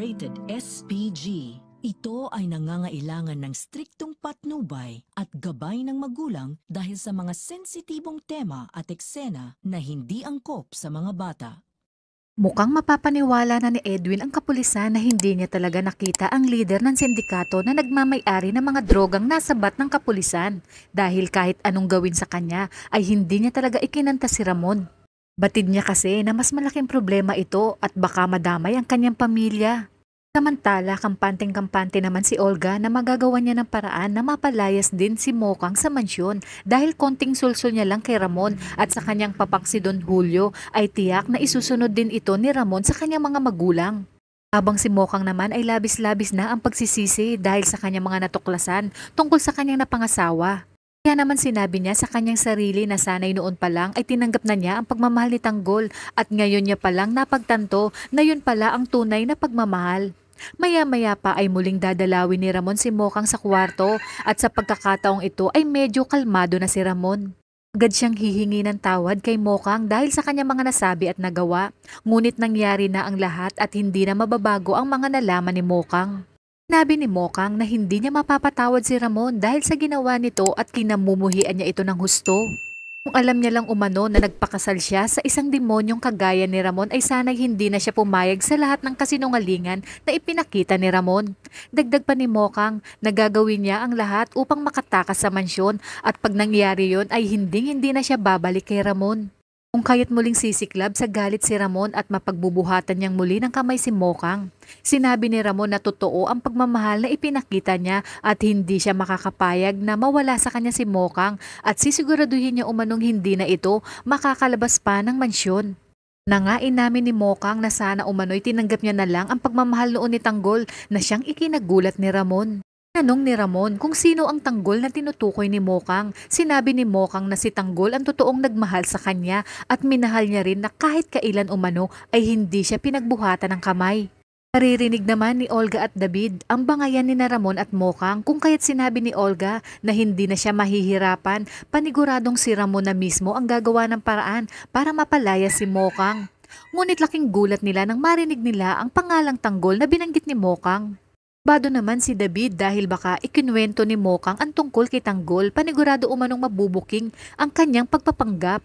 Rated SPG. Ito ay nangangailangan ng striktong patnubay at gabay ng magulang dahil sa mga sensitibong tema at eksena na hindi angkop sa mga bata. Mukhang mapapaniwala na ni Edwin ang kapulisan na hindi niya talaga nakita ang lider ng sindikato na nagmamay-ari ng mga drogang nasabat ng kapulisan dahil kahit anong gawin sa kanya ay hindi niya talaga ikinanta si Ramon. Batid niya kasi na mas malaking problema ito at baka madamay ang kanyang pamilya. Samantala, kampanteng-kampante naman si Olga na magagawa niya ng paraan na mapalayas din si Mokang sa mansyon dahil konting sulsul niya lang kay Ramon at sa kanyang papak si Don Julio ay tiyak na isusunod din ito ni Ramon sa kanyang mga magulang. Habang si Mokang naman ay labis-labis na ang pagsisisi dahil sa kanyang mga natuklasan tungkol sa kanyang napangasawa. Kaya naman sinabi niya sa kanyang sarili na sanay noon pa lang ay tinanggap na niya ang pagmamahal ni Tanggol at ngayon niya palang napagtanto na yun pala ang tunay na pagmamahal. Maya-maya pa ay muling dadalawin ni Ramon si Mokang sa kwarto at sa pagkakataong ito ay medyo kalmado na si Ramon. Agad siyang hihingi ng tawad kay Mokang dahil sa kanyang mga nasabi at nagawa, ngunit nangyari na ang lahat at hindi na mababago ang mga nalaman ni Mokang. Sinabi ni Mokang na hindi niya mapapatawad si Ramon dahil sa ginawa nito at kinamumuhian niya ito ng husto. Kung alam niya lang umano na nagpakasal siya sa isang demonyong kagaya ni Ramon ay sana'y hindi na siya pumayag sa lahat ng kasinungalingan na ipinakita ni Ramon. Dagdag pa ni Mokang na gagawin niya ang lahat upang makatakas sa mansyon at pag nangyari yon ay hindi na siya babalik kay Ramon. Kung kaya't muling sisiklab sa galit si Ramon at mapagbubuhatan niyang muli ng kamay si Mokang. Sinabi ni Ramon na totoo ang pagmamahal na ipinakita niya at hindi siya makakapayag na mawala sa kanya si Mokang at sisiguraduhin niya umanong hindi na ito makakalabas pa ng mansyon. Nangain namin ni Mokang na sana umano'y tinanggap niya na lang ang pagmamahal noon ni Tanggol na siyang ikinagulat ni Ramon. Tanong ni Ramon kung sino ang Tanggol na tinutukoy ni Mokang. Sinabi ni Mokang na si Tanggol ang totoong nagmahal sa kanya at minahal niya rin na kahit kailan umano ay hindi siya pinagbuhatan ng kamay. Naririnig naman ni Olga at David ang bangayan ni Ramon at Mokang kung kaya't sinabi ni Olga na hindi na siya mahihirapan, paniguradong si Ramon na mismo ang gagawa ng paraan para mapalaya si Mokang. Ngunit laking gulat nila nang marinig nila ang pangalang Tanggol na binanggit ni Mokang. Bado naman si David dahil baka ikinwento ni Mokang ang tungkol kay Tanggol panigurado umanong mabubuking ang kanyang pagpapanggap.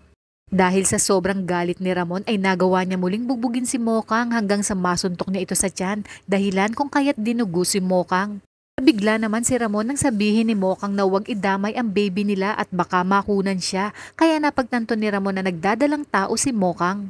Dahil sa sobrang galit ni Ramon ay nagawa niya muling bugbugin si Mokang hanggang sa masuntok niya ito sa tiyan dahilan kung kaya't dinugo si Mokang. Nabigla naman si Ramon nang sabihin ni Mokang na huwag idamay ang baby nila at baka makunan siya kaya napagtanto ni Ramon na nagdadalang tao si Mokang.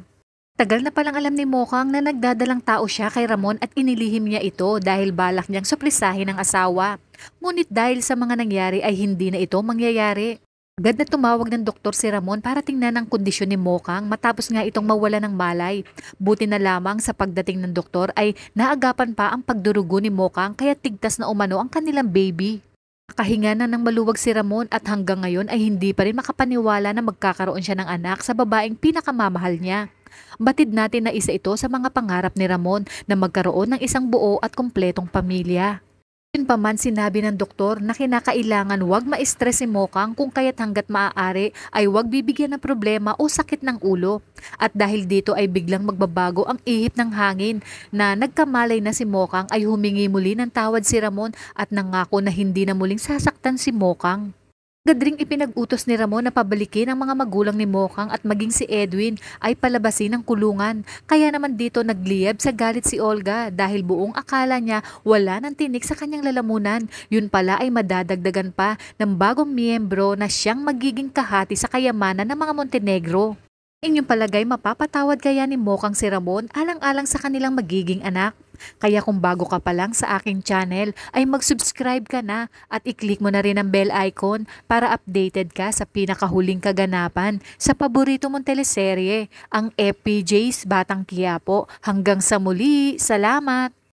Tagal na palang alam ni Mokang na nagdadalang tao siya kay Ramon at inilihim niya ito dahil balak niyang suplisahin ang asawa. Ngunit dahil sa mga nangyari ay hindi na ito mangyayari. Agad na tumawag ng doktor si Ramon para tingnan ang kondisyon ni Mokang matapos nga itong mawala ng malay. Buti na lamang sa pagdating ng doktor ay naagapan pa ang pagdurugo ni Mokang kaya tigtas na umano ang kanilang baby. Nakahinga na ng maluwag si Ramon at hanggang ngayon ay hindi pa rin makapaniwala na magkakaroon siya ng anak sa babaeng pinakamamahal niya. Batid natin na isa ito sa mga pangarap ni Ramon na magkaroon ng isang buo at kumpletong pamilya. Yun pa man sinabi ng doktor na kinakailangan wag ma-stress si Mokang kung kaya't hanggat maaari ay wag bibigyan ng problema o sakit ng ulo. At dahil dito ay biglang magbabago ang ihip ng hangin na nagkamalay na si Mokang ay humingi muli ng tawad si Ramon at nangako na hindi na muling sasaktan si Mokang. Agad ring ipinag-utos ni Ramon na pabalikin ang mga magulang ni Mokang at maging si Edwin ay palabasin ng kulungan. Kaya naman dito nagliyab sa galit si Olga dahil buong akala niya wala ng tinik sa kanyang lalamunan. Yun pala ay madadagdagan pa ng bagong miyembro na siyang magiging kahati sa kayamanan ng mga Montenegro. Inyong palagay mapapatawad kaya ni Mokang si Ramon alang-alang sa kanilang magiging anak? Kaya kung bago ka pa lang sa aking channel ay mag-subscribe ka na at i-click mo na rin ang bell icon para updated ka sa pinakahuling kaganapan sa paborito mong teleserye, ang FPJ's Batang Quiapo. Hanggang sa muli, salamat!